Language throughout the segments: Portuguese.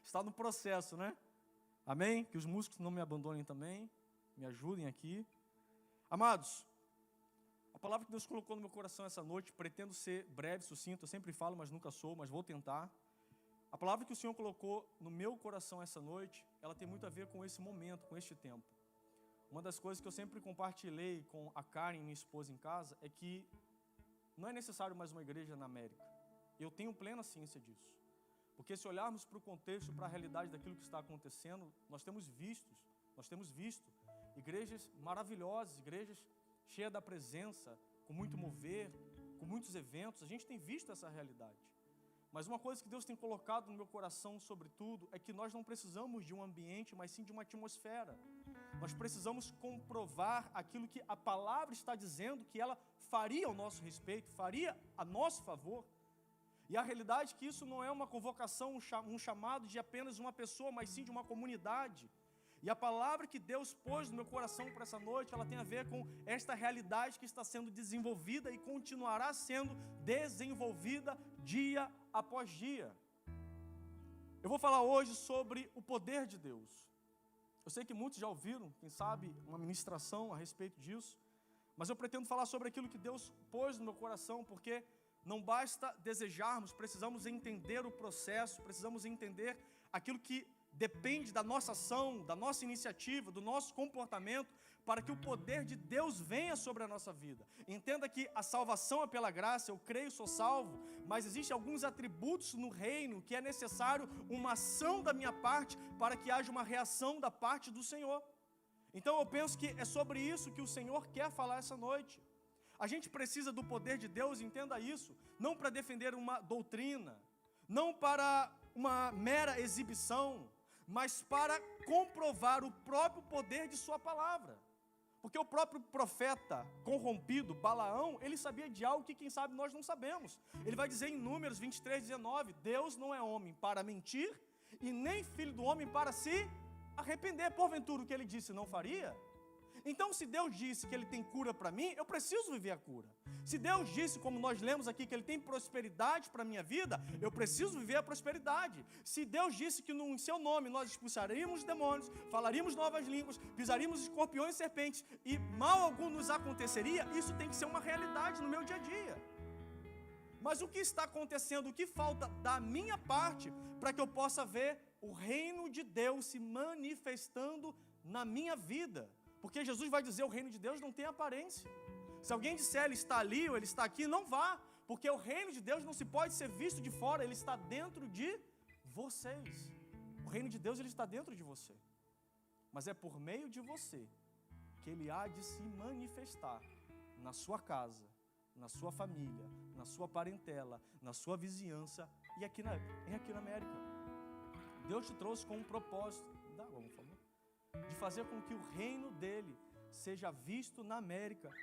está no processo, né? Amém? Que os músicos não me abandonem também, me ajudem aqui. Amados, a palavra que Deus colocou no meu coração essa noite, pretendo ser breve, sucinto, eu sempre falo, mas nunca sou, mas vou tentar. A palavra que o Senhor colocou no meu coração essa noite, ela tem muito a ver com esse momento, com este tempo. Uma das coisas que eu sempre compartilhei com a Karen, minha esposa, em casa, é que não é necessário mais uma igreja na América. Eu tenho plena ciência disso. Porque se olharmos para o contexto, para a realidade daquilo que está acontecendo, nós temos visto igrejas maravilhosas, igrejas cheias da presença, com muito mover, com muitos eventos. A gente tem visto essa realidade. Mas uma coisa que Deus tem colocado no meu coração, sobretudo, é que nós não precisamos de um ambiente, mas sim de uma atmosfera. Nós precisamos comprovar aquilo que a palavra está dizendo, que ela faria ao nosso respeito, faria a nosso favor. E a realidade é que isso não é uma convocação, um chamado de apenas uma pessoa, mas sim de uma comunidade. E a palavra que Deus pôs no meu coração para essa noite, ela tem a ver com esta realidade que está sendo desenvolvida e continuará sendo desenvolvida dia após dia. Eu vou falar hoje sobre o poder de Deus. Eu sei que muitos já ouviram, quem sabe, uma ministração a respeito disso, mas eu pretendo falar sobre aquilo que Deus pôs no meu coração, porque não basta desejarmos, precisamos entender o processo, precisamos entender aquilo que depende da nossa ação, da nossa iniciativa, do nosso comportamento, para que o poder de Deus venha sobre a nossa vida. Entenda que a salvação é pela graça, eu creio, sou salvo, mas existem alguns atributos no reino que é necessário uma ação da minha parte para que haja uma reação da parte do Senhor. Então eu penso que é sobre isso que o Senhor quer falar essa noite. A gente precisa do poder de Deus, entenda isso, não para defender uma doutrina, não para uma mera exibição, mas para comprovar o próprio poder de sua palavra. Porque o próprio profeta corrompido, Balaão, ele sabia de algo que quem sabe nós não sabemos. Ele vai dizer em Números 23:19, Deus não é homem para mentir, e nem filho do homem para se arrepender. Porventura o que ele disse não faria? Então, se Deus disse que Ele tem cura para mim, eu preciso viver a cura. Se Deus disse, como nós lemos aqui, que Ele tem prosperidade para a minha vida, eu preciso viver a prosperidade. Se Deus disse que em Seu nome nós expulsaríamos demônios, falaríamos novas línguas, pisaríamos escorpiões e serpentes, e mal algum nos aconteceria, isso tem que ser uma realidade no meu dia a dia. Mas o que está acontecendo, o que falta da minha parte, para que eu possa ver o reino de Deus se manifestando na minha vida? Porque Jesus vai dizer, o reino de Deus não tem aparência. Se alguém disser, ele está ali ou ele está aqui, não vá. Porque o reino de Deus não se pode ser visto de fora, ele está dentro de vocês. O reino de Deus, ele está dentro de você. Mas é por meio de você que ele há de se manifestar na sua casa, na sua família, na sua parentela, na sua vizinhança e aqui na América. Deus te trouxe com um propósito. Dá, por favor. De fazer com que o reino dele seja visto na América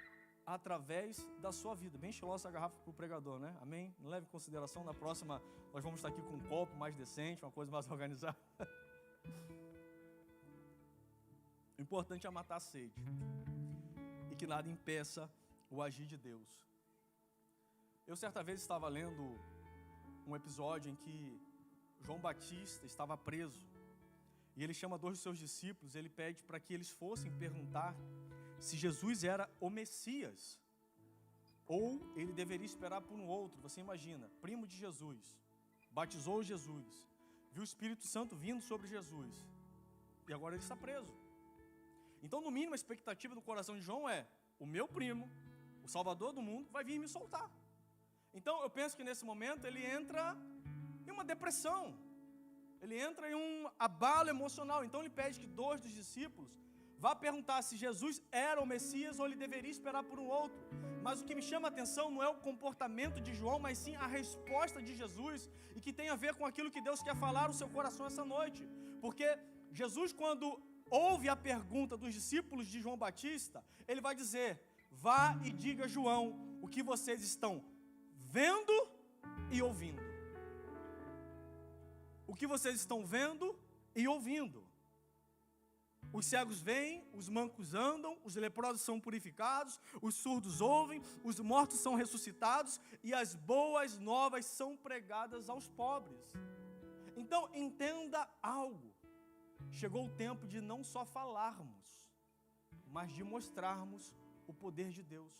através da sua vida. Bem estilosa essa garrafa para o pregador, né? Amém? Não leve em consideração, na próxima nós vamos estar aqui com um copo mais decente, uma coisa mais organizada. O importante é matar a sede e que nada impeça o agir de Deus. Eu certa vez estava lendo um episódio em que João Batista estava preso. E ele chama 2 de seus discípulos, ele pede para que eles fossem perguntar se Jesus era o Messias, ou ele deveria esperar por um outro. Você imagina, primo de Jesus, batizou Jesus, viu o Espírito Santo vindo sobre Jesus, e agora ele está preso. Então, no mínimo, a expectativa do coração de João é, o meu primo, o Salvador do mundo, vai vir me soltar. Então, eu penso que nesse momento ele entra em uma depressão. Ele entra em um abalo emocional. Então ele pede que 2 dos discípulos vá perguntar se Jesus era o Messias ou ele deveria esperar por um outro. Mas o que me chama a atenção não é o comportamento de João, mas sim a resposta de Jesus, e que tem a ver com aquilo que Deus quer falar no seu coração essa noite. Porque Jesus, quando ouve a pergunta dos discípulos de João Batista, ele vai dizer, vá e diga a João o que vocês estão vendo e ouvindo. O que vocês estão vendo e ouvindo. Os cegos veem, os mancos andam, os leprosos são purificados, os surdos ouvem, os mortos são ressuscitados e as boas novas são pregadas aos pobres. Então, entenda algo. Chegou o tempo de não só falarmos, mas de mostrarmos o poder de Deus.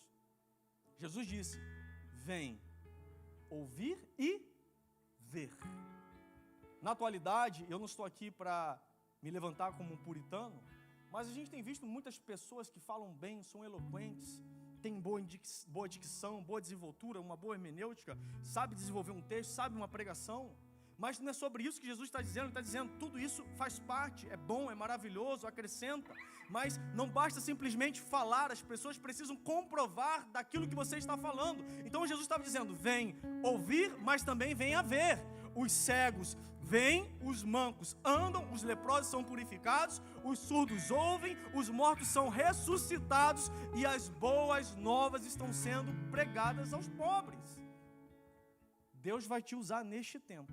Jesus disse: vem ouvir e ver. Na atualidade, eu não estou aqui para me levantar como um puritano, mas a gente tem visto muitas pessoas que falam bem, são eloquentes, têm boa dicção, boa desenvoltura, uma boa hermenêutica, sabe desenvolver um texto, sabe uma pregação. Mas não é sobre isso que Jesus está dizendo. Ele está dizendo, tudo isso faz parte, é bom, é maravilhoso, acrescenta. Mas não basta simplesmente falar, as pessoas precisam comprovar daquilo que você está falando. Então Jesus estava dizendo, vem ouvir, mas também vem a ver. Os cegos vêm, os mancos andam, os leprosos são purificados, os surdos ouvem, os mortos são ressuscitados e as boas novas estão sendo pregadas aos pobres. Deus vai te usar neste tempo.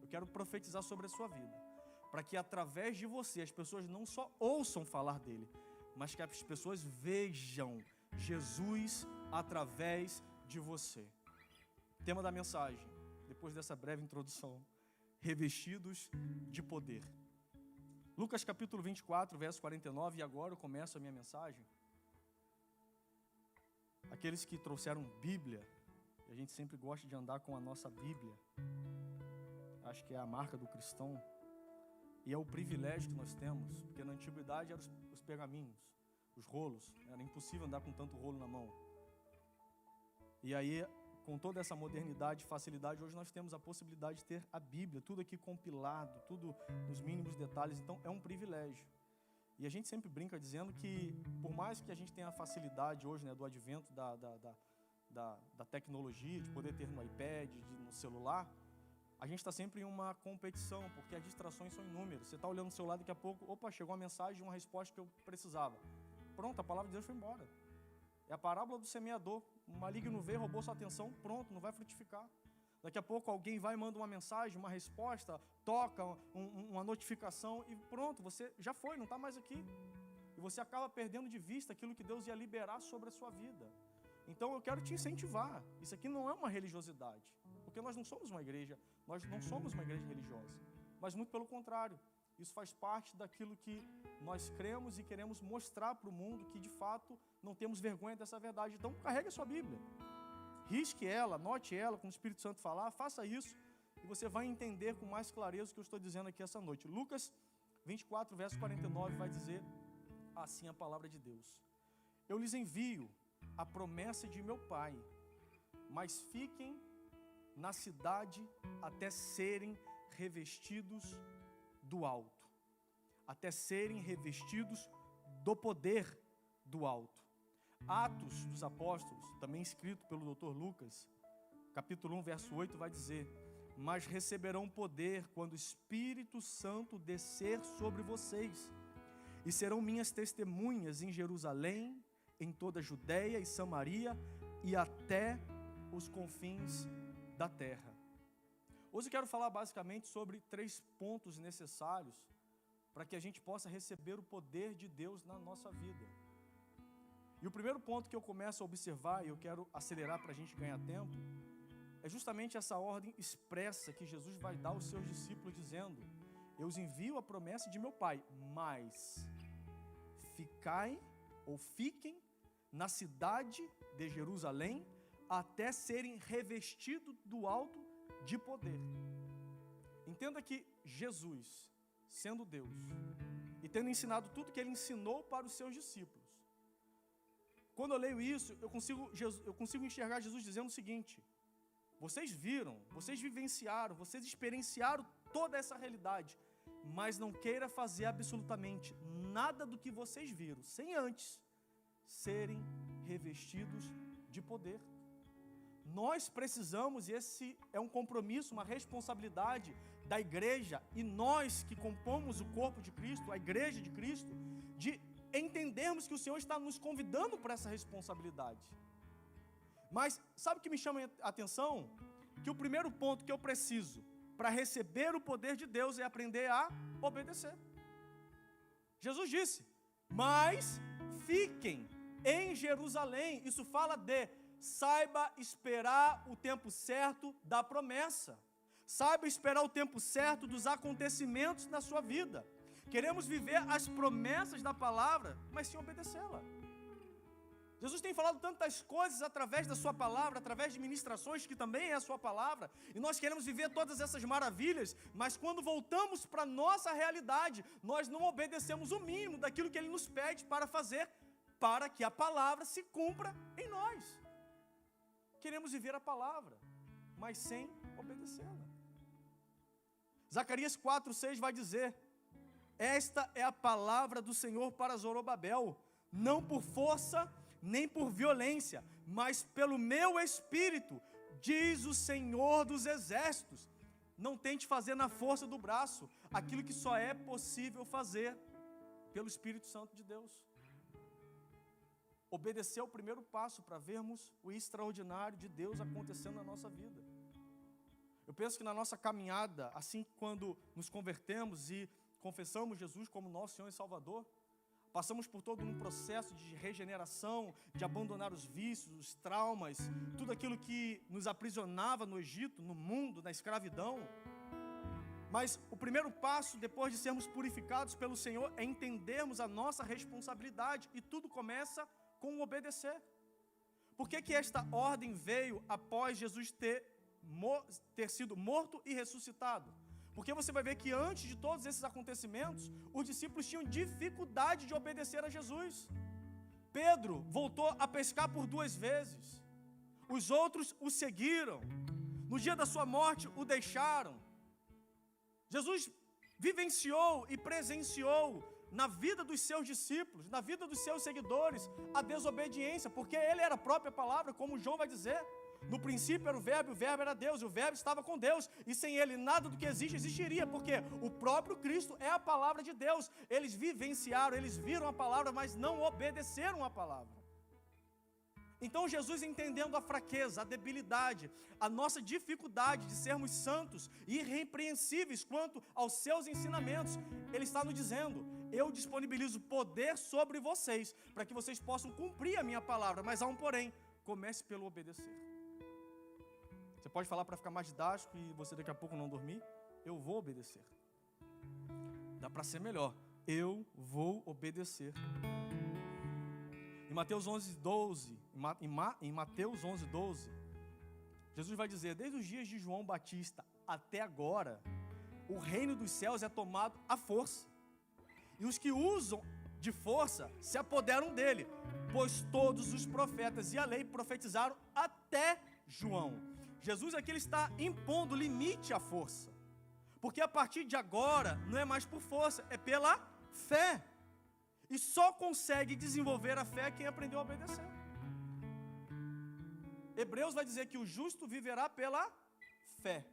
Eu quero profetizar sobre a sua vida, para que através de você as pessoas não só ouçam falar dele, mas que as pessoas vejam Jesus através de você. Tema da mensagem, depois dessa breve introdução: revestidos de poder. Lucas capítulo 24, verso 49, e agora eu começo a minha mensagem. Aqueles que trouxeram Bíblia, a gente sempre gosta de andar com a nossa Bíblia, acho que é a marca do cristão, e é o privilégio que nós temos, porque na antiguidade eram os pergaminhos, os rolos, era impossível andar com tanto rolo na mão. E aí, com toda essa modernidade e facilidade, hoje nós temos a possibilidade de ter a Bíblia, tudo aqui compilado, tudo nos mínimos detalhes, então é um privilégio. E a gente sempre brinca dizendo que, por mais que a gente tenha a facilidade hoje, né, do advento da tecnologia, de poder ter no iPad, no celular, a gente está sempre em uma competição, porque as distrações são inúmeras. Você está olhando no celular, daqui a pouco, opa, chegou uma mensagem, uma resposta que eu precisava. Pronto, a palavra de Deus foi embora. É a parábola do semeador. O maligno veio, roubou sua atenção, pronto, não vai frutificar. Daqui a pouco alguém vai e manda uma mensagem, uma resposta, toca uma notificação e pronto, você já foi, não está mais aqui. E você acaba perdendo de vista aquilo que Deus ia liberar sobre a sua vida. Então eu quero te incentivar. Isso aqui não é uma religiosidade, porque nós não somos uma igreja, nós não somos uma igreja religiosa, mas muito pelo contrário. Isso faz parte daquilo que nós cremos e queremos mostrar para o mundo, que de fato não temos vergonha dessa verdade. Então carregue a sua Bíblia, risque ela, anote ela, como o Espírito Santo falar, faça isso e você vai entender com mais clareza o que eu estou dizendo aqui essa noite. Lucas 24, verso 49 vai dizer assim a palavra de Deus: eu lhes envio a promessa de meu Pai, mas fiquem na cidade até serem revestidos do alto, até serem revestidos do poder do alto. Atos dos Apóstolos, também escrito pelo Dr. Lucas, capítulo 1, verso 8, vai dizer: mas receberão poder quando o Espírito Santo descer sobre vocês, e serão minhas testemunhas em Jerusalém, em toda a Judeia e Samaria e até os confins da terra. Hoje eu quero falar basicamente sobre 3 pontos necessários para que a gente possa receber o poder de Deus na nossa vida. E o primeiro ponto que eu começo a observar, e eu quero acelerar para a gente ganhar tempo, é justamente essa ordem expressa que Jesus vai dar aos seus discípulos, dizendo: eu os envio a promessa de meu Pai, mas fiquem na cidade de Jerusalém até serem revestidos do alto de poder. Entenda que Jesus, sendo Deus e tendo ensinado tudo que Ele ensinou para os seus discípulos, quando eu leio isso, eu consigo enxergar Jesus dizendo o seguinte: vocês viram, vocês vivenciaram, vocês experienciaram toda essa realidade, mas não queira fazer absolutamente nada do que vocês viram, sem antes serem revestidos de poder. Nós precisamos, e esse é um compromisso, uma responsabilidade da igreja, e nós que compomos o corpo de Cristo, a igreja de Cristo, de entendermos que o Senhor está nos convidando para essa responsabilidade. Mas sabe o que me chama a atenção? Que o primeiro ponto que eu preciso para receber o poder de Deus é aprender a obedecer. Jesus disse: mas fiquem em Jerusalém. Isso fala de saiba esperar o tempo certo da promessa. Saiba esperar o tempo certo dos acontecimentos na sua vida. Queremos viver as promessas da palavra, mas sem obedecê-la. Jesus tem falado tantas coisas através da sua palavra, através de ministrações que também é a sua palavra, e nós queremos viver todas essas maravilhas, mas quando voltamos para a nossa realidade, nós não obedecemos o mínimo daquilo que Ele nos pede para fazer, para que a palavra se cumpra em nós. Queremos viver a palavra, mas sem obedecê-la. Zacarias 4:6 vai dizer: esta é a palavra do Senhor para Zorobabel, não por força nem por violência, mas pelo meu Espírito, diz o Senhor dos Exércitos. Não tente fazer na força do braço aquilo que só é possível fazer pelo Espírito Santo de Deus. Obedecer é o primeiro passo para vermos o extraordinário de Deus acontecendo na nossa vida. Eu penso que na nossa caminhada, assim quando nos convertemos e confessamos Jesus como nosso Senhor e Salvador, passamos por todo um processo de regeneração, de abandonar os vícios, os traumas, tudo aquilo que nos aprisionava no Egito, no mundo, na escravidão. Mas o primeiro passo, depois de sermos purificados pelo Senhor, é entendermos a nossa responsabilidade, e tudo começa com o obedecer. Por que esta ordem veio após Jesus ter sido morto e ressuscitado? Porque você vai ver que antes de todos esses acontecimentos, os discípulos tinham dificuldade de obedecer a Jesus. Pedro voltou a pescar por 2 vezes. Os outros o seguiram. No dia da sua morte, o deixaram. Jesus vivenciou e presenciou na vida dos seus discípulos, na vida dos seus seguidores, a desobediência, porque Ele era a própria palavra, como João vai dizer. No princípio era o Verbo era Deus, e o Verbo estava com Deus, e sem Ele nada do que existe existiria, porque o próprio Cristo é a palavra de Deus. Eles vivenciaram, eles viram a palavra, mas não obedeceram a palavra. Então Jesus, entendendo a fraqueza, a debilidade, a nossa dificuldade de sermos santos e irrepreensíveis quanto aos seus ensinamentos, Ele está nos dizendo: eu disponibilizo poder sobre vocês, para que vocês possam cumprir a minha palavra, mas há um porém: comece pelo obedecer. Você pode falar para ficar mais didático e você daqui a pouco não dormir? Eu vou obedecer. Dá para ser melhor: eu vou obedecer. Em Mateus 11:12, em Mateus 11:12, Jesus vai dizer: desde os dias de João Batista até agora, o reino dos céus é tomado à força, e os que usam de força se apoderam dele, pois todos os profetas e a lei profetizaram até João. Jesus aqui ele está impondo limite à força, porque a partir de agora não é mais por força, é pela fé. E só consegue desenvolver a fé quem aprendeu a obedecer. Hebreus vai dizer que o justo viverá pela fé.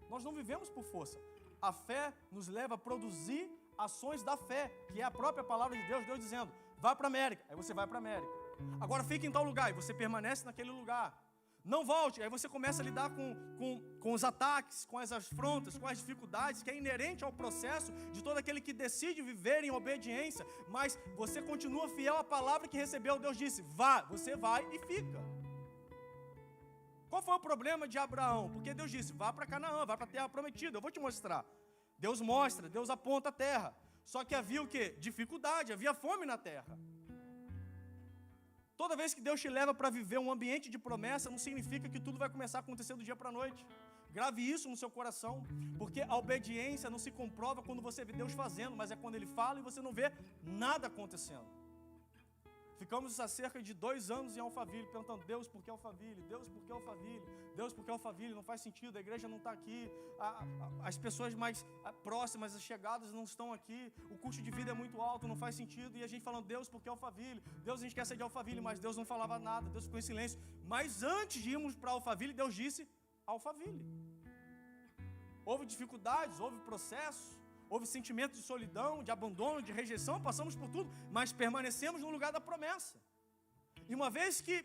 Nós não vivemos por força. A fé nos leva a produzir ações da fé, que é a própria palavra de Deus. Deus dizendo: vá para a América, aí você vai para a América. Agora fique em tal lugar, e você permanece naquele lugar. Não volte, aí você começa a lidar com os ataques, com as afrontas, com as dificuldades, que é inerente ao processo de todo aquele que decide viver em obediência, mas você continua fiel à palavra que recebeu. Deus disse: vá, você vai e fica. Qual foi o problema de Abraão? Porque Deus disse: vá para Canaã, vá para a terra prometida, eu vou te mostrar. Deus mostra, Deus aponta a terra, só que havia o quê? Dificuldade, havia fome na terra. Toda vez que Deus te leva para viver um ambiente de promessa, não significa que tudo vai começar a acontecer do dia para a noite. Grave isso no seu coração, porque a obediência não se comprova quando você vê Deus fazendo, mas é quando Ele fala e você não vê nada acontecendo. Ficamos há cerca de 2 anos em Alphaville, perguntando: Deus, por que Alphaville? Deus, por que Alphaville? Deus, por que Alphaville? Não faz sentido, a igreja não está aqui, as pessoas mais próximas, as chegadas não estão aqui, o custo de vida é muito alto, não faz sentido. E a gente falando: Deus, por que Alphaville? Deus, a gente quer sair de Alphaville, mas Deus não falava nada, Deus ficou em silêncio. Mas antes de irmos para Alphaville, Deus disse: Alphaville. Houve dificuldades, houve processos, houve sentimento de solidão, de abandono, de rejeição, passamos por tudo, mas permanecemos no lugar da promessa. E uma vez que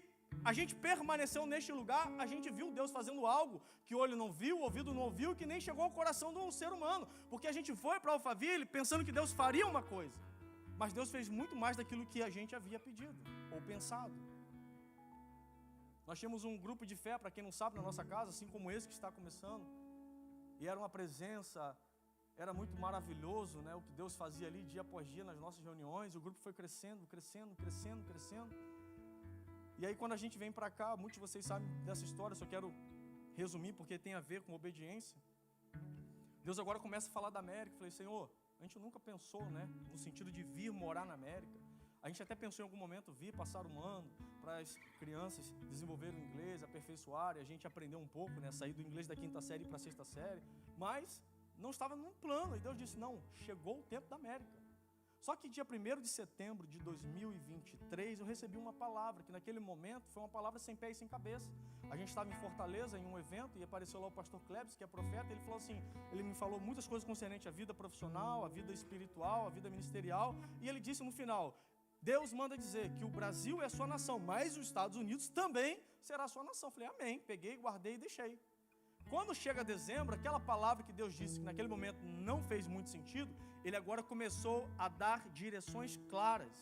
a gente permaneceu neste lugar, a gente viu Deus fazendo algo que o olho não viu, o ouvido não ouviu, que nem chegou ao coração de um ser humano. Porque a gente foi para Alphaville pensando que Deus faria uma coisa, mas Deus fez muito mais daquilo que a gente havia pedido ou pensado. Nós tínhamos um grupo de fé, para quem não sabe, na nossa casa, assim como esse que está começando. e era uma presença, era muito maravilhoso, né, o que Deus fazia ali dia após dia nas nossas reuniões. O grupo foi crescendo. E aí quando a gente vem para cá, muitos de vocês sabem dessa história, só quero resumir porque tem a ver com obediência. Deus agora começa a falar da América. Eu falei, Senhor, a gente nunca pensou, né, no sentido de vir morar na América. A gente até pensou em algum momento vir passar um ano para as crianças desenvolverem o inglês, aperfeiçoarem, a gente aprender um pouco, né, sair do inglês da 5ª série para a 6ª série, mas não estava num plano. E Deus disse, não, chegou o tempo da América. Só que dia 1º de setembro de 2023, eu recebi uma palavra, que naquele momento foi uma palavra sem pé e sem cabeça. A gente estava em Fortaleza, em um evento, e apareceu lá o pastor Klebs, que é profeta, e ele falou assim, ele me falou muitas coisas concernentes à vida profissional, à vida espiritual, à vida ministerial, e ele disse no final, Deus manda dizer que o Brasil é a sua nação, mas os Estados Unidos também será a sua nação. Eu falei, amém, peguei, guardei e deixei. Quando chega dezembro, aquela palavra que Deus disse que naquele momento não fez muito sentido, Ele agora começou a dar direções claras.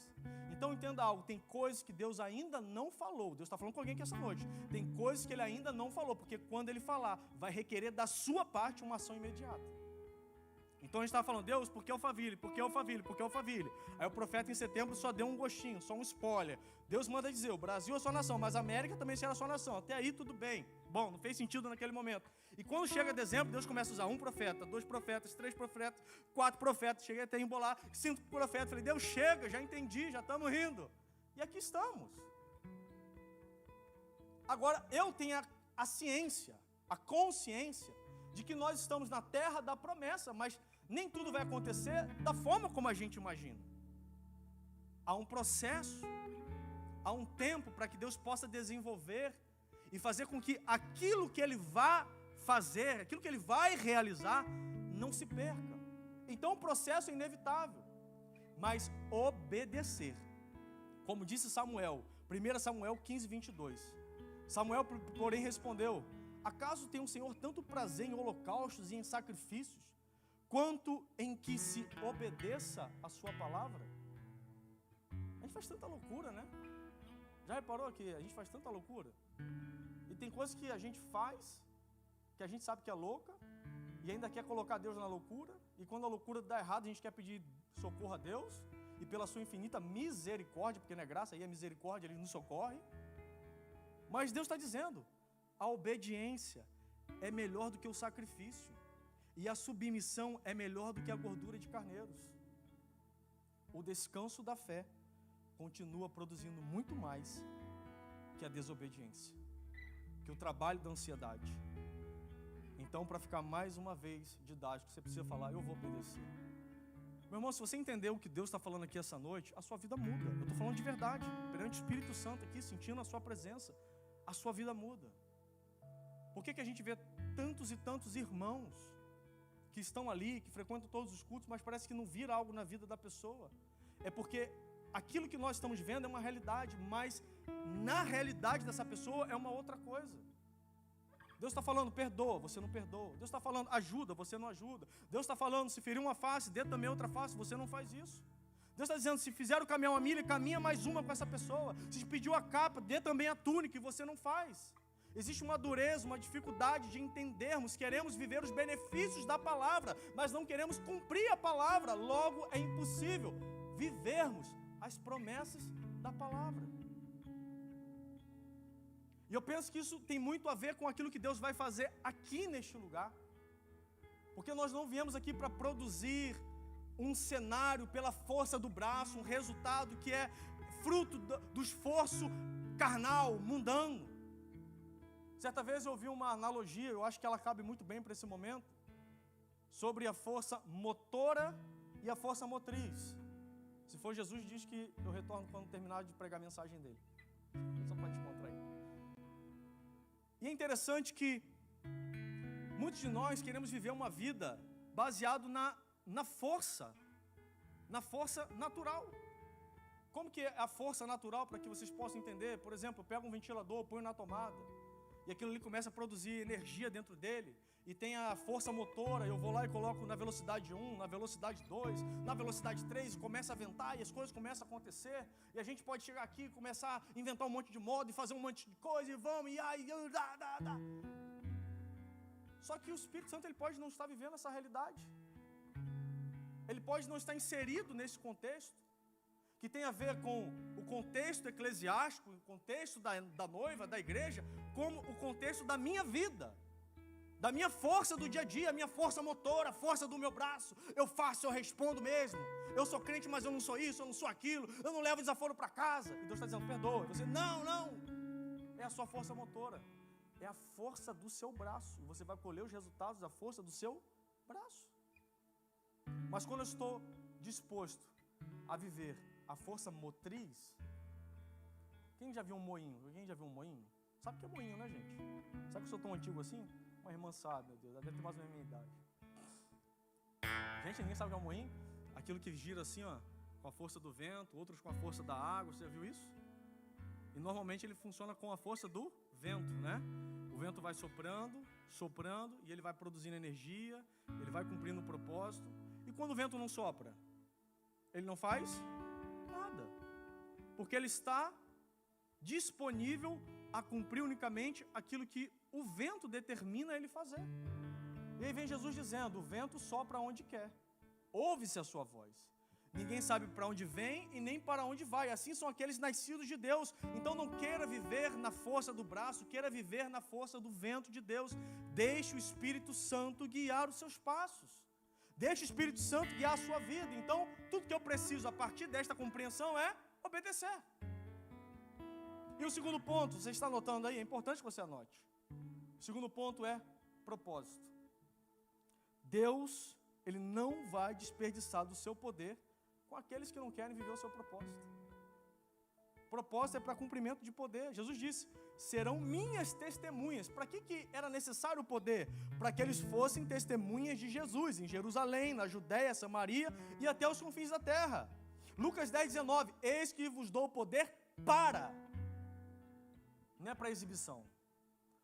Então entenda algo, tem coisas que Deus ainda não falou. Deus está falando com alguém aqui essa noite. Tem coisas que Ele ainda não falou, porque quando Ele falar, vai requerer da sua parte uma ação imediata. Então a gente estava falando, Deus, por que Alphaville? Por que Alphaville? Por que Alphaville? Aí o profeta em setembro só deu um gostinho, só um spoiler. Deus manda dizer, o Brasil é sua nação, mas a América também será sua nação. Até aí tudo bem. Bom, não fez sentido naquele momento. E quando chega dezembro, Deus começa a usar 1 profeta, 2 profetas, 3 profetas, 4 profetas. Cheguei até a embolar 5 profetas. Falei, Deus, chega, já entendi, já estamos rindo. E aqui estamos. Agora, eu tenho a ciência, a consciência de que nós estamos na terra da promessa, mas nem tudo vai acontecer da forma como a gente imagina. Há um processo, há um tempo para que Deus possa desenvolver e fazer com que aquilo que Ele vai fazer, aquilo que Ele vai realizar, não se perca. Então o processo é inevitável, mas obedecer. Como disse Samuel, 1 Samuel 15, 22. Samuel, porém, respondeu, acaso tem o Senhor tanto prazer em holocaustos e em sacrifícios, quanto em que se obedeça a sua palavra? A gente faz tanta loucura, né? Já reparou que a gente faz tanta loucura? E tem coisas que a gente faz, que a gente sabe que é louca, e ainda quer colocar Deus na loucura, e quando a loucura dá errado, a gente quer pedir socorro a Deus, e pela sua infinita misericórdia, porque não é graça, aí é misericórdia, Ele nos socorre. Mas Deus está dizendo, a obediência é melhor do que o sacrifício. E a submissão é melhor do que a gordura de carneiros. O descanso da fé continua produzindo muito mais que a desobediência, que o trabalho da ansiedade. Então, para ficar mais uma vez didático, você precisa falar, eu vou obedecer. Meu irmão, se você entender o que Deus está falando aqui essa noite, a sua vida muda. Eu estou falando de verdade, perante o Espírito Santo aqui, sentindo a sua presença, a sua vida muda. Por que a gente vê tantos e tantos irmãos que estão ali, que frequentam todos os cultos, mas parece que não vira algo na vida da pessoa? É porque aquilo que nós estamos vendo é uma realidade, mas na realidade dessa pessoa é uma outra coisa. Deus está falando, perdoa, você não perdoa. Deus está falando, ajuda, você não ajuda. Deus está falando, se ferir uma face, dê também outra face, você não faz isso. Deus está dizendo, se fizeram caminhar uma milha, caminha mais uma com essa pessoa. Se te pediu a capa, dê também a túnica, e você não faz. Existe uma dureza, uma dificuldade de entendermos, queremos viver os benefícios da palavra, mas não queremos cumprir a palavra, logo é impossível vivermos as promessas da palavra. E eu penso que isso tem muito a ver com aquilo que Deus vai fazer aqui neste lugar, porque nós não viemos aqui para produzir um cenário pela força do braço, um resultado que é fruto do esforço carnal, mundano. Certa vez eu ouvi uma analogia, eu acho que ela cabe muito bem para esse momento, sobre a força motora e a força motriz. Se for Jesus, diz que eu retorno quando terminar de pregar a mensagem dele. Só para te encontrar aí. E é interessante que muitos de nós queremos viver uma vida baseado na força natural. Como que é a força natural, para que vocês possam entender? Por exemplo, eu pego um ventilador, ponho na tomada, e aquilo ali começa a produzir energia dentro dele, e tem a força motora, eu vou lá e coloco na velocidade 1, na velocidade 2, na velocidade 3, e começa a ventar, e as coisas começam a acontecer, e a gente pode chegar aqui e começar a inventar um monte de modo, e fazer um monte de coisa, e vamos, e aí, Só que o Espírito Santo ele pode não estar vivendo essa realidade. Ele pode não estar inserido nesse contexto, que tem a ver com o contexto eclesiástico, o contexto da noiva, da igreja, como o contexto da minha vida, da minha força do dia a dia, a minha força motora, a força do meu braço. Eu faço, eu respondo mesmo. Eu sou crente, mas eu não sou isso, eu não sou aquilo. Eu não levo desaforo para casa. E Deus está dizendo, perdoa. Você, não. É a sua força motora. É a força do seu braço. E você vai colher os resultados da força do seu braço. Mas quando eu estou disposto a viver a força motriz, quem já viu um moinho? Quem já viu um moinho? Sabe o que é moinho, né, gente? Sabe que eu sou tão antigo assim? Uma irmã sabe, meu Deus, ela deve ter mais ou menos a minha idade. Gente, ninguém sabe o que é um moinho? Aquilo que gira assim, ó, com a força do vento, outros com a força da água, você já viu isso? E normalmente ele funciona com a força do vento, né? O vento vai soprando, e ele vai produzindo energia, ele vai cumprindo o propósito. E quando o vento não sopra, ele não faz nada, porque ele está disponível a cumprir unicamente aquilo que o vento determina ele fazer. E aí vem Jesus dizendo, o vento sopra onde quer, ouve-se a sua voz. Ninguém sabe para onde vem e nem para onde vai. Assim são aqueles nascidos de Deus. Então não queira viver na força do braço, queira viver na força do vento de Deus. Deixe o Espírito Santo guiar os seus passos. Deixe o Espírito Santo guiar a sua vida. Então, tudo que eu preciso a partir desta compreensão é obedecer. E o segundo ponto, você está anotando aí? É importante que você anote. O segundo ponto é propósito. Deus, Ele não vai desperdiçar do seu poder com aqueles que não querem viver o seu propósito. Propósito é para cumprimento de poder. Jesus disse, serão minhas testemunhas. Para que era necessário o poder? Para que eles fossem testemunhas de Jesus, em Jerusalém, na Judéia, Samaria e até os confins da terra. Lucas 10:19, eis que vos dou o poder para. Não é para exibição,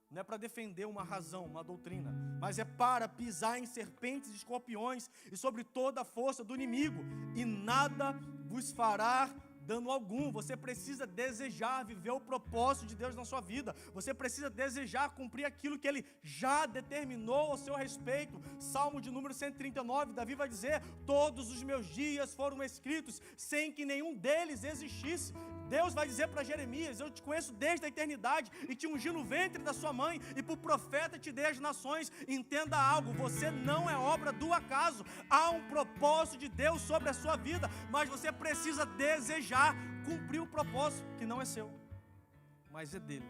não é para defender uma razão, uma doutrina, mas é para pisar em serpentes e escorpiões e sobre toda a força do inimigo, e nada vos fará dano algum. Você precisa desejar viver o propósito de Deus na sua vida. Você precisa desejar cumprir aquilo que Ele já determinou ao seu respeito. Salmo de número 139, Davi vai dizer, todos os meus dias foram escritos, sem que nenhum deles existisse. Deus vai dizer para Jeremias, eu te conheço desde a eternidade e te ungi no ventre da sua mãe e por profeta te dei as nações. Entenda algo, você não é obra do acaso. Há um propósito de Deus sobre a sua vida, mas você precisa desejar cumprir o propósito que não é seu, mas é dele.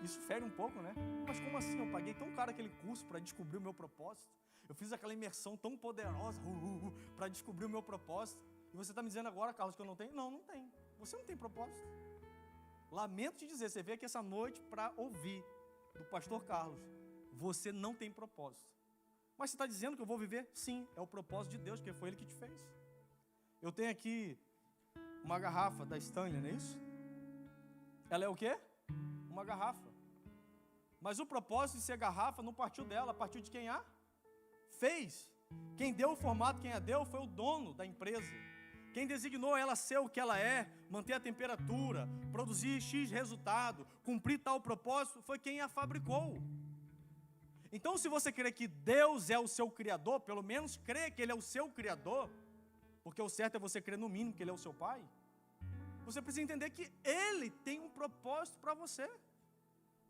Isso fere um pouco, né? Mas como assim? Eu paguei tão caro aquele curso para descobrir o meu propósito. Eu fiz aquela imersão tão poderosa para descobrir o meu propósito. E você está me dizendo agora, Carlos, que eu não tenho? Não, não tem. Você não tem propósito. Lamento te dizer, você veio aqui essa noite para ouvir do pastor Carlos. Você não tem propósito. Mas você está dizendo que eu vou viver? Sim, é o propósito de Deus, porque foi Ele que te fez. Eu tenho aqui uma garrafa da Stanley, não é isso? Ela é o quê? Uma garrafa. Mas o propósito de ser garrafa não partiu dela, partiu de quem a fez. Quem deu o formato, quem a deu, foi o dono da empresa. Quem designou ela ser o que ela é, manter a temperatura, produzir X resultado, cumprir tal propósito, foi quem a fabricou. Então, se você crê que Deus é o seu Criador, pelo menos crê que Ele é o seu Criador, porque o certo é você crer no mínimo que Ele é o seu Pai, você precisa entender que Ele tem um propósito para você.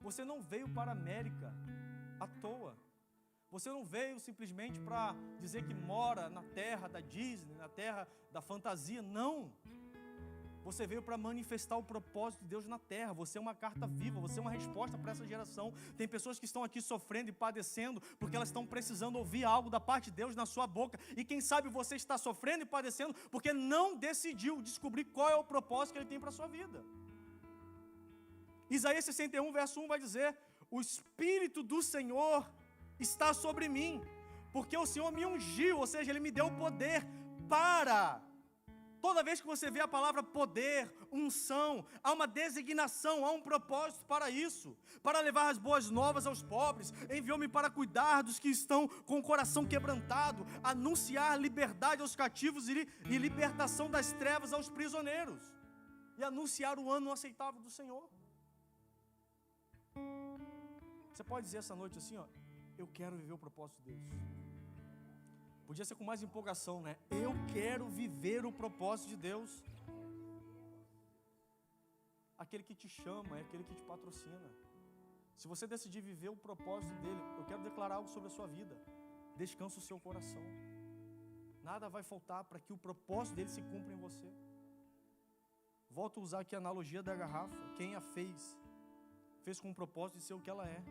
Você não veio para a América à toa. Você não veio simplesmente para dizer que mora na terra da Disney, na terra da fantasia. Não. Você veio para manifestar o propósito de Deus na terra. Você é uma carta viva, você é uma resposta para essa geração. Tem pessoas que estão aqui sofrendo e padecendo porque elas estão precisando ouvir algo da parte de Deus na sua boca. E quem sabe você está sofrendo e padecendo porque não decidiu descobrir qual é o propósito que Ele tem para a sua vida. Isaías 61, verso 1 vai dizer, o Espírito do Senhor está sobre mim, porque o Senhor me ungiu, ou seja, Ele me deu o poder para. Toda vez que você vê a palavra poder, unção, há uma designação, há um propósito para isso, para levar as boas novas aos pobres, enviou-me para cuidar dos que estão com o coração quebrantado, anunciar liberdade aos cativos e libertação das trevas aos prisioneiros, e anunciar o ano aceitável do Senhor. Você pode dizer essa noite assim, ó, eu quero viver o propósito de Deus. Podia ser com mais empolgação, né? Eu quero viver o propósito de Deus. Aquele que te chama, é aquele que te patrocina. Se você decidir viver o propósito dele, eu quero declarar algo sobre a sua vida. Descansa o seu coração. Nada vai faltar para que o propósito dele se cumpra em você. Volto a usar aqui a analogia da garrafa. Quem a fez com o propósito de ser o que ela é.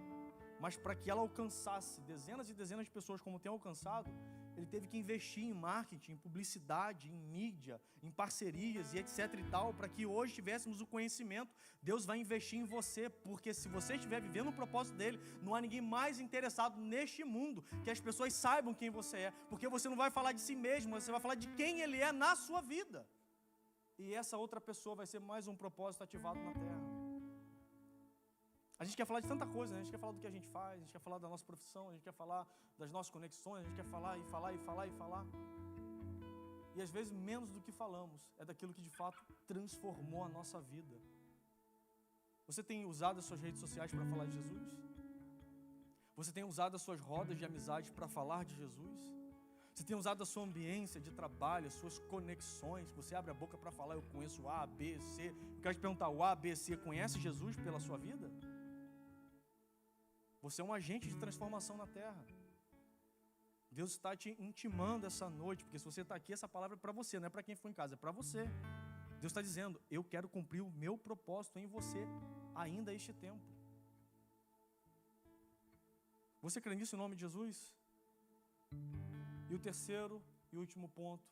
Mas para que ela alcançasse dezenas e dezenas de pessoas como tem alcançado, ele teve que investir em marketing, em publicidade, em mídia, em parcerias e etc e tal, para que hoje tivéssemos o conhecimento. Deus vai investir em você, porque se você estiver vivendo o propósito dele, não há ninguém mais interessado neste mundo que as pessoas saibam quem você é, porque você não vai falar de si mesmo, você vai falar de quem ele é na sua vida. E essa outra pessoa vai ser mais um propósito ativado na terra. A gente quer falar de tanta coisa, né? A gente quer falar do que a gente faz, a gente quer falar da nossa profissão, a gente quer falar das nossas conexões, a gente quer falar e falar e falar e falar. E às vezes menos do que falamos é daquilo que de fato transformou a nossa vida. Você tem usado as suas redes sociais para falar de Jesus? Você tem usado as suas rodas de amizade para falar de Jesus? Você tem usado a sua ambiência de trabalho, as suas conexões? Você abre a boca para falar, eu conheço A, B, C. Eu quero te perguntar, o A, B, C, conhece Jesus pela sua vida? Você é um agente de transformação na terra. Deus está te intimando essa noite, porque se você está aqui, essa palavra é para você, não é para quem for em casa, é para você. Deus está dizendo, eu quero cumprir o meu propósito em você, ainda este tempo. Você crê nisso em nome de Jesus? E o terceiro e último ponto,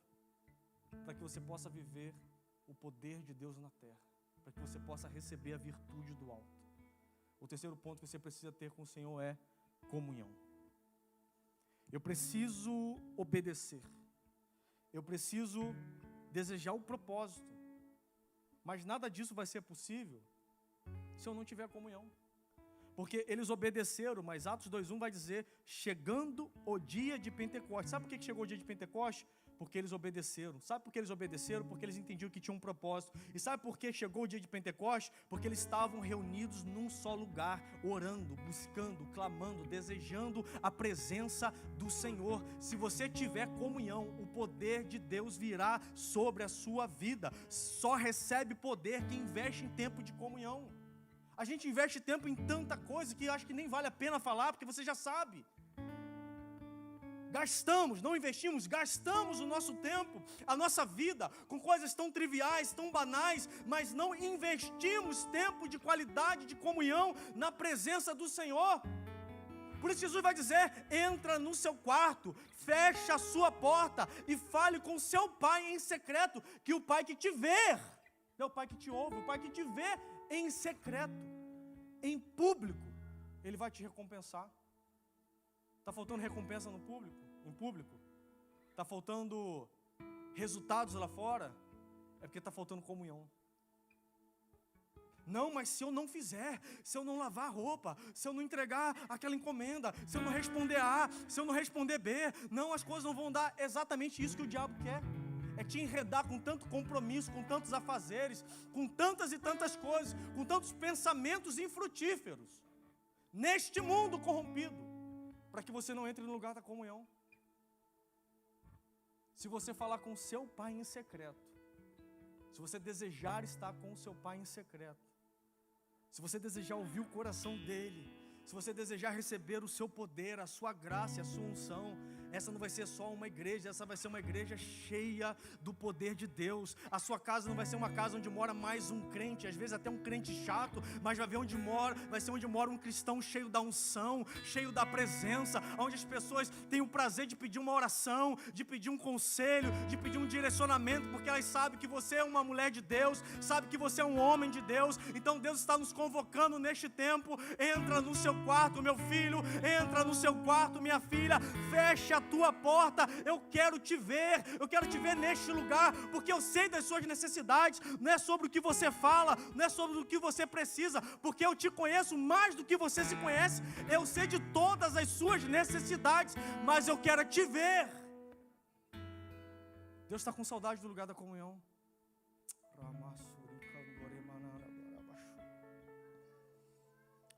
para que você possa viver o poder de Deus na terra, para que você possa receber a virtude do alto. O terceiro ponto que você precisa ter com o Senhor é comunhão. Eu preciso obedecer. Eu preciso desejar o propósito. Mas nada disso vai ser possível se eu não tiver comunhão. Porque eles obedeceram, mas Atos 2:1 vai dizer, chegando o dia de Pentecostes. Sabe por que chegou o dia de Pentecostes? Porque eles obedeceram. Sabe por que eles obedeceram? Porque eles entendiam que tinha um propósito. E sabe por que chegou o dia de Pentecostes? Porque eles estavam reunidos num só lugar, orando, buscando, clamando, desejando a presença do Senhor. Se você tiver comunhão, o poder de Deus virá sobre a sua vida. Só recebe poder quem investe em tempo de comunhão. A gente investe tempo em tanta coisa que acho que nem vale a pena falar, porque você já sabe. Gastamos, não investimos, gastamos o nosso tempo, a nossa vida, com coisas tão triviais, tão banais, mas não investimos tempo de qualidade, de comunhão, na presença do Senhor. Por isso Jesus vai dizer, entra no seu quarto, fecha a sua porta e fale com seu pai em secreto, que o pai que te vê, não é o pai que te ouve, o pai que te vê em secreto, em público, ele vai te recompensar. Está faltando recompensa no público, em público? Está faltando resultados lá fora? É porque está faltando comunhão. Não, mas se eu não fizer, se eu não lavar a roupa, se eu não entregar aquela encomenda, se eu não responder A, se eu não responder B, não, as coisas não vão dar exatamente isso que o diabo quer. É te enredar com tanto compromisso, com tantos afazeres, com tantas e tantas coisas, com tantos pensamentos infrutíferos, neste mundo corrompido, para que você não entre no lugar da comunhão. Se você falar com seu pai em secreto, se você desejar estar com o seu pai em secreto, se você desejar ouvir o coração dele, se você desejar receber o seu poder, a sua graça e a sua unção, essa não vai ser só uma igreja, essa vai ser uma igreja cheia do poder de Deus. A sua casa não vai ser uma casa onde mora mais um crente, às vezes até um crente chato, mas vai ser onde mora um cristão cheio da unção, cheio da presença, onde as pessoas têm o prazer de pedir uma oração, de pedir um conselho, de pedir um direcionamento, porque elas sabem que você é uma mulher de Deus, sabe que você é um homem de Deus. Então Deus está nos convocando neste tempo. Entra no seu quarto, meu filho, entra no seu quarto, minha filha, fecha a tua porta. Eu quero te ver neste lugar, porque eu sei das suas necessidades. Não é sobre o que você fala, não é sobre o que você precisa, porque eu te conheço mais do que você se conhece. Eu sei de todas as suas necessidades, mas eu quero te ver. Deus está com saudade do lugar da comunhão.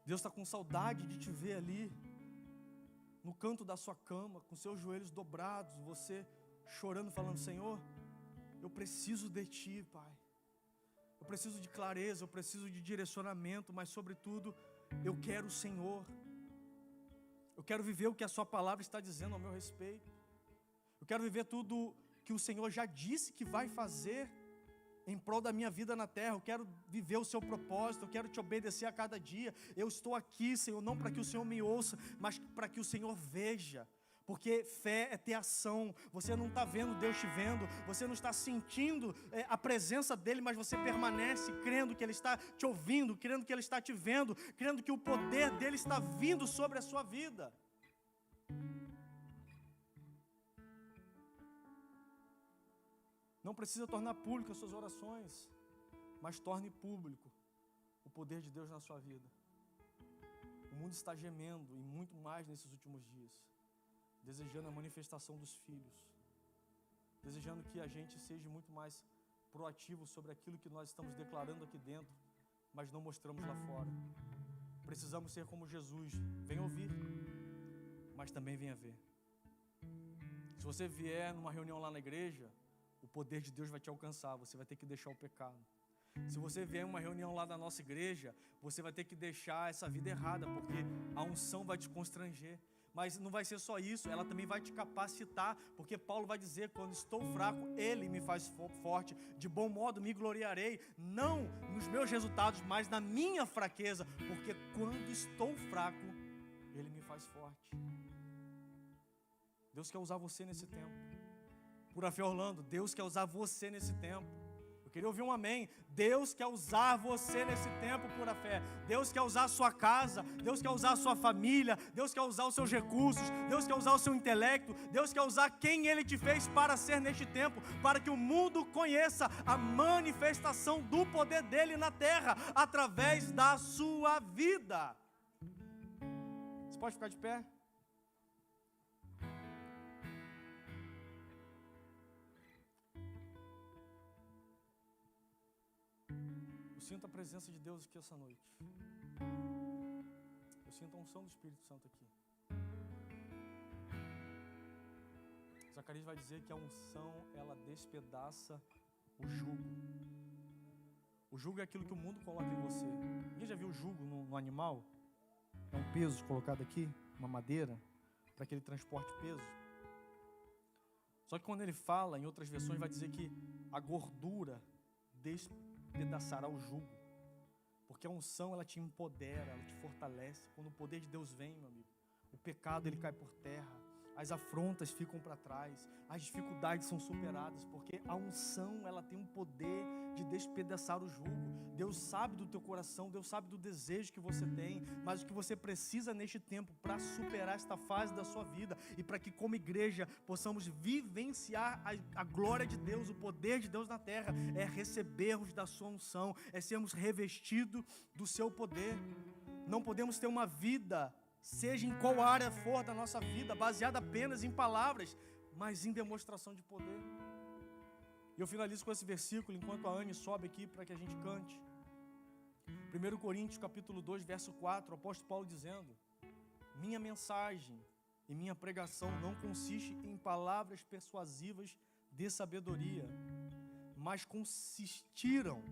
Deus está com saudade de te ver ali, no canto da sua cama, com seus joelhos dobrados, você chorando, falando: Senhor, eu preciso de Ti, Pai. Eu preciso de clareza, eu preciso de direcionamento, mas sobretudo, eu quero o Senhor. Eu quero viver o que a Sua palavra está dizendo ao meu respeito. Eu quero viver tudo que o Senhor já disse que vai fazer em prol da minha vida na terra. Eu quero viver o Seu propósito, eu quero Te obedecer a cada dia. Eu estou aqui, Senhor, não para que o Senhor me ouça, mas para que o Senhor veja. Porque fé é ter ação. Você não está vendo Deus te vendo, você não está sentindo a presença dEle, mas você permanece crendo que Ele está te ouvindo, crendo que Ele está te vendo, crendo que o poder dEle está vindo sobre a sua vida. Não precisa tornar público as suas orações, mas torne público o poder de Deus na sua vida. O mundo está gemendo, e muito mais nesses últimos dias, desejando a manifestação dos filhos, desejando que a gente seja muito mais proativo sobre aquilo que nós estamos declarando aqui dentro, mas não mostramos lá fora. Precisamos ser como Jesus: venha ouvir, mas também venha ver. Se você vier numa reunião lá na igreja, o poder de Deus vai te alcançar, você vai ter que deixar o pecado. Se você vier em uma reunião lá da nossa igreja, você vai ter que deixar essa vida errada, porque a unção vai te constranger. Mas não vai ser só isso, ela também vai te capacitar, porque Paulo vai dizer: quando estou fraco, Ele me faz forte, de bom modo me gloriarei, não nos meus resultados, mas na minha fraqueza, porque quando estou fraco, Ele me faz forte. Deus quer usar você nesse tempo. Pura Fé Orlando, Deus quer usar você nesse tempo. Eu queria ouvir um amém. Deus quer usar você nesse tempo, Pura Fé. Deus quer usar a sua casa, Deus quer usar a sua família, Deus quer usar os seus recursos, Deus quer usar o seu intelecto, Deus quer usar quem Ele te fez para ser neste tempo, para que o mundo conheça a manifestação do poder dEle na terra, através da sua vida. Você pode ficar de pé? Sinto a presença de Deus aqui essa noite. Eu sinto a unção do Espírito Santo aqui. Zacarias vai dizer que a unção, ela despedaça o jugo. O jugo é aquilo que o mundo coloca em você. Ninguém já viu o jugo no animal? É um peso colocado aqui, uma madeira, para que ele transporte peso. Só que quando ele fala, em outras versões, vai dizer que a gordura despedaçará o jugo, porque a unção, ela te empodera, ela te fortalece. Quando o poder de Deus vem, meu amigo, o pecado, ele cai por terra, as afrontas ficam para trás, as dificuldades são superadas, porque a unção, ela tem um poder de despedaçar o jugo. Deus sabe do teu coração, Deus sabe do desejo que você tem, mas o que você precisa neste tempo para superar esta fase da sua vida, e para que como igreja possamos vivenciar a glória de Deus, o poder de Deus na terra, é recebermos da sua unção, é sermos revestidos do seu poder. Não podemos ter uma vida, seja em qual área for da nossa vida, baseada apenas em palavras, mas em demonstração de poder. E eu finalizo com esse versículo, enquanto a Anne sobe aqui para que a gente cante. 1 Coríntios capítulo 2, verso 4, o apóstolo Paulo dizendo: minha mensagem e minha pregação não consiste em palavras persuasivas de sabedoria, mas consistiram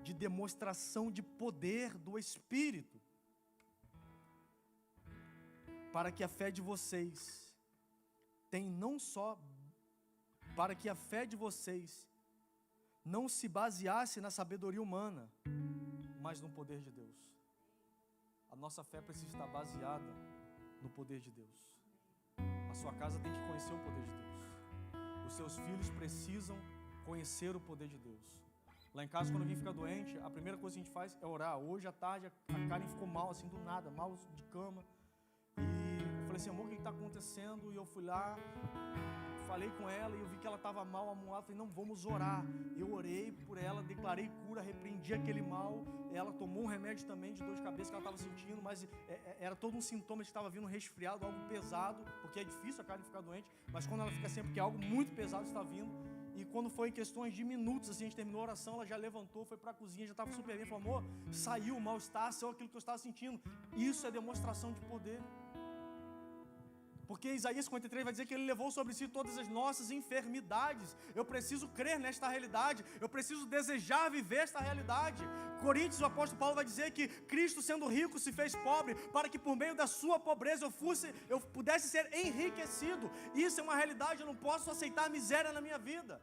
de demonstração de poder do Espírito, para que a fé de vocês não se baseasse na sabedoria humana, mas no poder de Deus. A nossa fé precisa estar baseada no poder de Deus. A sua casa tem que conhecer o poder de Deus. Os seus filhos precisam conhecer o poder de Deus. Lá em casa, quando alguém fica doente, a primeira coisa que a gente faz é orar. Hoje à tarde, a Karen ficou mal, assim, do nada, mal de cama. E eu falei assim: amor, o que está acontecendo? E eu fui lá, falei com ela e eu vi que ela estava mal, amuada. Falei: não, vamos orar. Eu orei por ela, declarei cura, repreendi aquele mal. Ela tomou um remédio também de dor de cabeça que ela estava sentindo, mas era todo um sintoma de que estava vindo um resfriado, algo pesado, porque é difícil a Karen ficar doente, mas quando ela fica assim é porque algo muito pesado está vindo. E quando foi em questões de minutos, assim, a gente terminou a oração, ela já levantou, foi para a cozinha, já estava super bem, falou, amor, saiu o mal-estar, saiu aquilo que eu estava sentindo. Isso é demonstração de poder. Porque Isaías 53 vai dizer que ele levou sobre si todas as nossas enfermidades. Eu preciso crer nesta realidade, eu preciso desejar viver esta realidade. Coríntios, o apóstolo Paulo vai dizer que Cristo, sendo rico, se fez pobre, para que por meio da sua pobreza eu pudesse ser enriquecido. Isso é uma realidade, eu não posso aceitar a miséria na minha vida.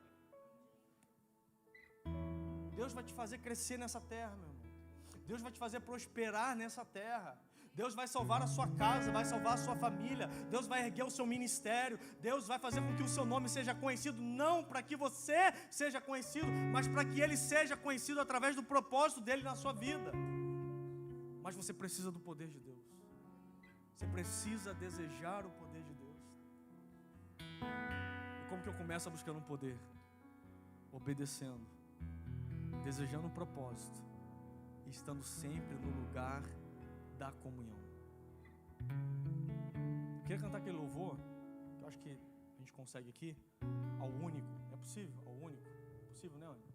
Deus vai te fazer crescer nessa terra, meu irmão. Deus vai te fazer prosperar nessa terra. Deus vai salvar a sua casa, vai salvar a sua família. Deus vai erguer o seu ministério. Deus vai fazer com que o seu nome seja conhecido, não para que você seja conhecido, mas para que Ele seja conhecido através do propósito dEle na sua vida. Mas você precisa do poder de Deus. Você precisa desejar o poder de Deus. E como que eu começo a buscar um poder? Obedecendo, desejando um propósito e estando sempre no lugar da comunhão. Eu queria cantar aquele louvor, que eu acho que a gente consegue aqui, ao único. É possível? Ao único? É possível, né, Ana?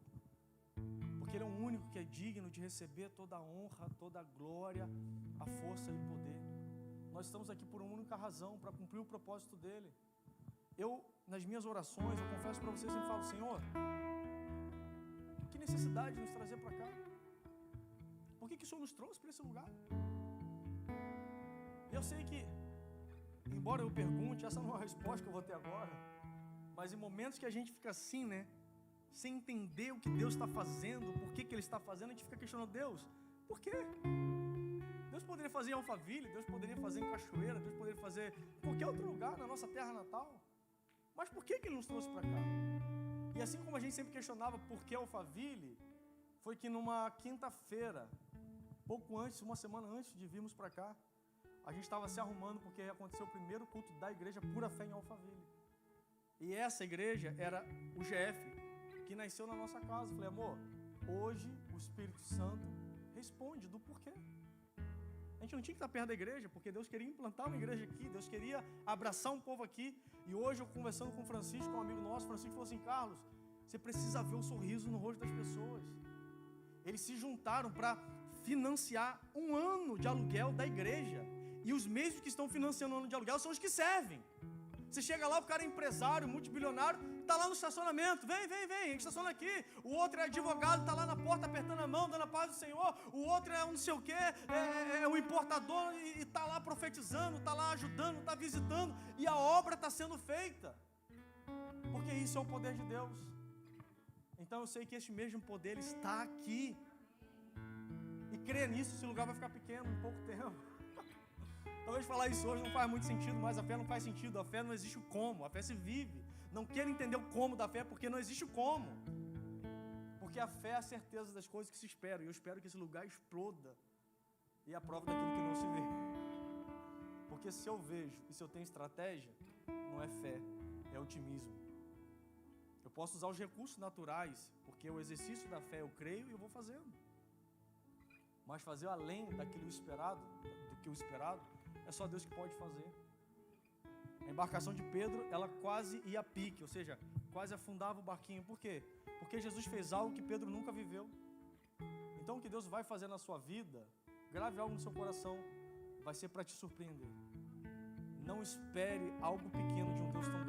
Porque Ele é o único que é digno de receber toda a honra, toda a glória, a força e o poder. Nós estamos aqui por uma única razão, para cumprir o propósito dEle. Eu, nas minhas orações, eu confesso para vocês, eu falo, Senhor, que necessidade de nos trazer para cá? Por que o Senhor nos trouxe para esse lugar? Eu sei que, embora eu pergunte, essa não é a resposta que eu vou ter agora, mas em momentos que a gente fica assim, né, sem entender o que Deus está fazendo, por que Ele está fazendo, a gente fica questionando, Deus, por quê? Deus poderia fazer em Alphaville, Deus poderia fazer em Cachoeira, Deus poderia fazer em qualquer outro lugar na nossa terra natal, mas por que Ele nos trouxe para cá? E assim como a gente sempre questionava por que Alphaville, foi que numa quinta-feira, pouco antes, uma semana antes de virmos para cá, a gente estava se arrumando porque aconteceu o primeiro culto da igreja Pura Fé em Alphaville. E essa igreja era o GF, que nasceu na nossa casa. Eu falei, amor, hoje o Espírito Santo responde do porquê. A gente não tinha que estar perto da igreja, porque Deus queria implantar uma igreja aqui, Deus queria abraçar um povo aqui. E hoje eu conversando com o Francisco, um amigo nosso, Francisco falou assim, Carlos, você precisa ver o sorriso no rosto das pessoas. Eles se juntaram para financiar um ano de aluguel da igreja. E os mesmos que estão financiando o ano de aluguel são os que servem. Você chega lá, o cara é empresário, multibilionário, está lá no estacionamento, vem, estaciona aqui. O outro é advogado, está lá na porta apertando a mão, dando a paz do Senhor. O outro é um não sei o quê, é um importador e está lá profetizando, está lá ajudando, está visitando. E a obra está sendo feita. Porque isso é o poder de Deus. Então eu sei que este mesmo poder está aqui. E crer nisso, esse lugar vai ficar pequeno em pouco tempo. Talvez falar isso hoje não faz muito sentido, mas a fé não faz sentido. A fé não existe o como, a fé se vive. Não quero entender o como da fé, porque não existe o como. Porque a fé é a certeza das coisas que se esperam. E eu espero que esse lugar exploda. E a prova daquilo que não se vê. Porque se eu vejo e se eu tenho estratégia, não é fé, é otimismo. Eu posso usar os recursos naturais, porque o exercício da fé eu creio e eu vou fazendo. Mas fazer além daquilo esperado, do que o esperado, é só Deus que pode fazer. A embarcação de Pedro, ela quase ia a pique, ou seja, quase afundava o barquinho. Por quê? Porque Jesus fez algo que Pedro nunca viveu. Então o que Deus vai fazer na sua vida, grave algo no seu coração, vai ser para te surpreender. Não espere algo pequeno de um Deus tão